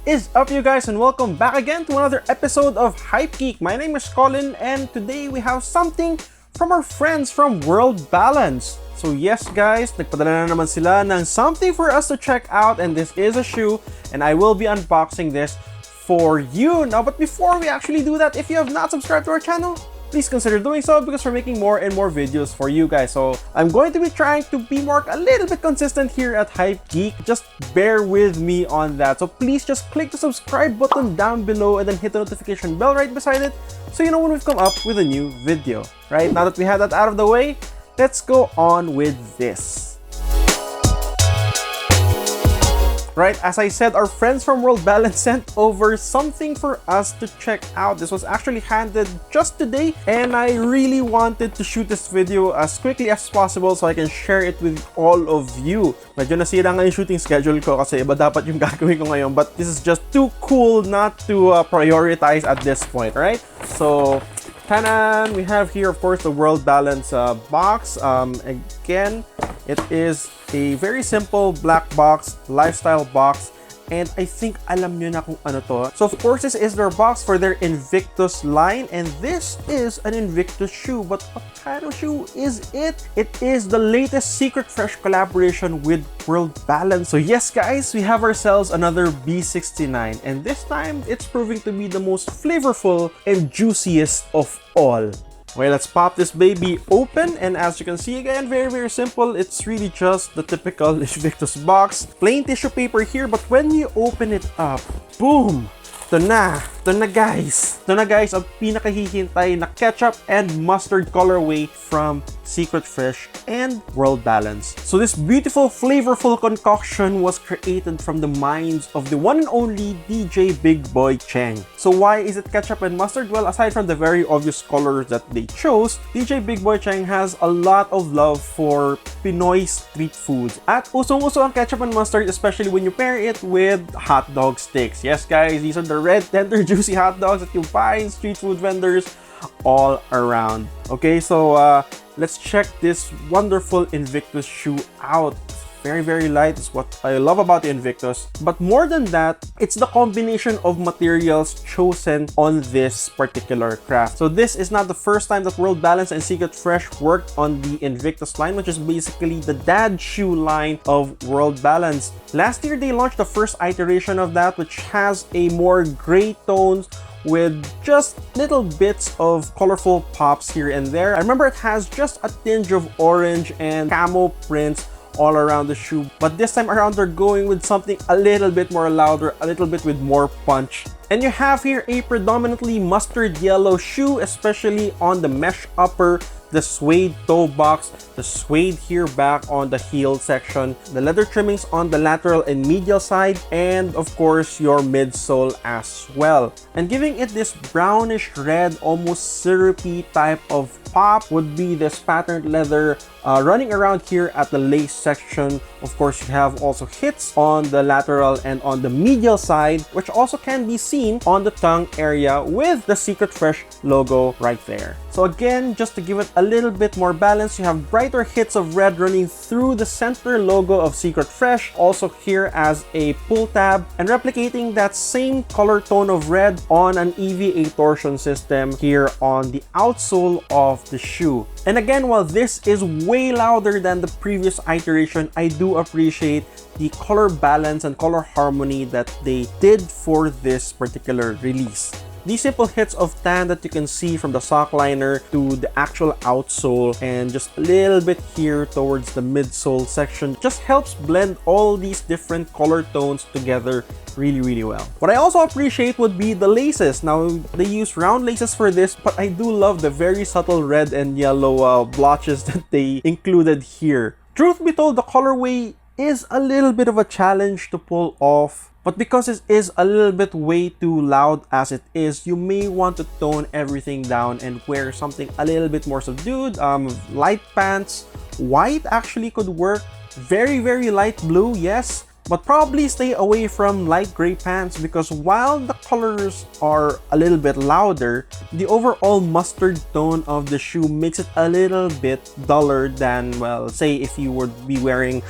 is up, you guys, and welcome back again to another episode of Hypegeek. My name is Colin, and today we have something from our friends from World Balance. So yes guys, nagpadala na naman sila ng something for us to check out, and this is a shoe, and I will be unboxing this for you. Now, but before we actually do that, if you have not subscribed to our channel, please consider doing so because we're making more and more videos for you guys. So I'm going to be trying to be a little bit consistent here at Hypegeek. Just bear with me on that. So please just click the subscribe button down below and then hit the notification bell right beside it so you know when we've come up with a new video. Right, now that we have that out of the way, let's go on with this. Right, as I said, our friends from World Balance sent over something for us to check out. This was actually handed just today, and I really wanted to shoot this video as quickly as possible so I can share it with all of you. Medyo nasira nga yung shooting schedule ko kasi iba dapat yung gagawin ko ngayon, but this is just too cool not to prioritize at this point, right? So, tanan, we have here, of course, the World Balance box. Again, it is a very simple black box, lifestyle box, and I think alam nyo na kung ano to. So of course, this is their box for their Invictus line, and this is an Invictus shoe. But what kind of shoe is it? It is the latest Secret Fresh collaboration with World Balance. So yes guys, we have ourselves another B69, and this time it's proving to be the most flavorful and juiciest of all. Okay, let's pop this baby open, and as you can see, again, very simple. It's really just the typical Invictus box. Plain tissue paper here, but when you open it up, boom! Ito na guys, ang pinakahihintay na ketchup and mustard colorway from Secret Fresh and World Balance. So this beautiful, flavorful concoction was created from the minds of the one and only DJ Big Boy Cheng. So why is it ketchup and mustard? Well, aside from the very obvious colors that they chose, DJ Big Boy Cheng has a lot of love for Pinoy street foods. At usong-uso ang ketchup and mustard, especially when you pair it with hot dog sticks. Yes guys, these are the red, tender, juicy hot dogs that you buy in street food vendors all around. Okay, so let's check this wonderful Invictus shoe out. Very light is what I love about the Invictus. But more than that, it's the combination of materials chosen on this particular craft. So this is not the first time that World Balance and Secret Fresh worked on the Invictus line, which is basically the dad shoe line of World Balance. Last year, they launched the first iteration of that, which has a more gray tones with just little bits of colorful pops here and there. I remember it has just a tinge of orange and camo prints all around the shoe, but this time around they're going with something a little bit more louder, a little bit with more punch. And you have here a predominantly mustard yellow shoe, especially on the mesh upper, the suede toe box, the suede here back on the heel section, the leather trimmings on the lateral and medial side, and of course your midsole as well. And giving it this brownish red, almost syrupy type of pop would be this patterned leather running around here at the lace section. Of course, you have also hits on the lateral and on the medial side, which also can be seen on the tongue area with the Secret Fresh logo right there. So again, just to give it a little bit more balance, you have brighter hits of red running through the center logo of Secret Fresh, also here as a pull tab, and replicating that same color tone of red on an EVA torsion system here on the outsole of the shoe. And again, while this is way louder than the previous iteration, I do appreciate the color balance and color harmony that they did for this particular release. These simple hits of tan that you can see from the sock liner to the actual outsole and just a little bit here towards the midsole section just helps blend all these different color tones together really well. What I also appreciate would be the laces. Now, they use round laces for this, but I do love the very subtle red and yellow blotches that they included here. Truth be told, the colorway is a little bit of a challenge to pull off. But because it is a little bit way too loud as it is, you may want to tone everything down and wear something a little bit more subdued. Light pants, white actually could work. Very light blue, yes. But probably stay away from light gray pants because while the colors are a little bit louder, the overall mustard tone of the shoe makes it a little bit duller than, well, say if you would be wearing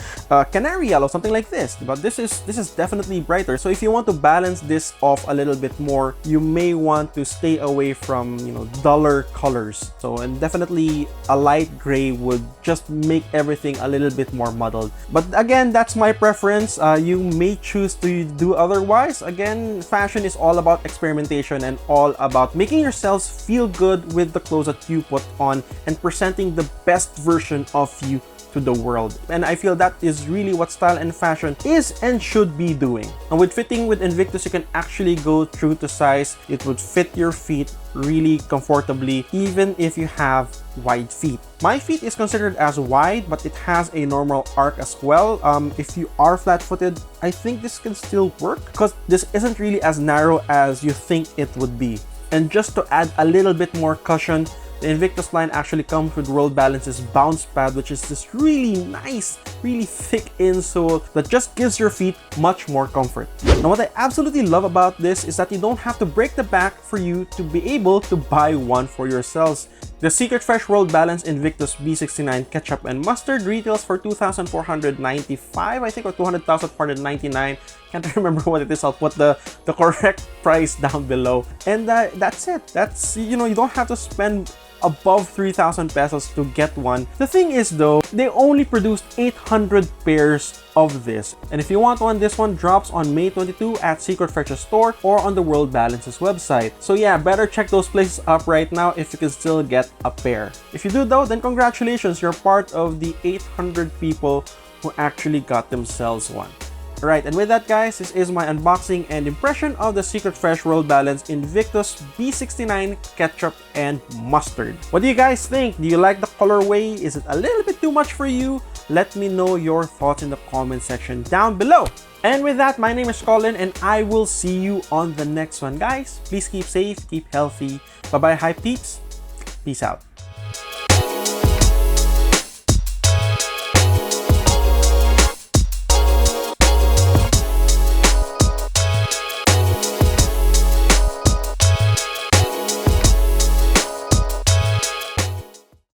canary yellow, something like this. But this is definitely brighter. So if you want to balance this off a little bit more, you may want to stay away from, you know, duller colors. So, and definitely a light gray would just make everything a little bit more muddled. But again, that's my preference. You may choose to do otherwise. Again, fashion is all about experimentation and all about making yourselves feel good with the clothes that you put on and presenting the best version of you to the world. And I feel that is really what style and fashion is and should be doing. And with fitting with Invictus, you can actually go true to size. It would fit your feet really comfortably, even if you have wide feet. My feet is considered as wide, but it has a normal arc as well. If you are flat-footed, I think this can still work because this isn't really as narrow as you think it would be. And just to add a little bit more cushion, the Invictus line actually comes with World Balance's bounce pad, which is this really nice, really thick insole that just gives your feet much more comfort. Now, what I absolutely love about this is that you don't have to break the bank for you to be able to buy one for yourselves. The Secret Fresh World Balance Invictus B69 Ketchup and Mustard retails for $2,495, I think, or $200,499. Can't remember what it is. I'll put the correct price down below. And that's it. That's, you know, you don't have to spend above 3,000 pesos to get one. The thing is though, they only produced 800 pairs of this. And if you want one, this one drops on May 22 at Secret Fresh's store or on the World Balance's website. So yeah, better check those places up right now if you can still get a pair. If you do though, then congratulations, you're part of the 800 people who actually got themselves one. Alright, and with that guys, this is my unboxing and impression of the Secret Fresh World Balance Invictus B69 Ketchup and Mustard. What do you guys think? Do you like the colorway? Is it a little bit too much for you? Let me know your thoughts in the comment section down below. And with that, my name is Colin and I will see you on the next one, guys. Please keep safe, keep healthy. Bye-bye, Hype Peeps. Peace out.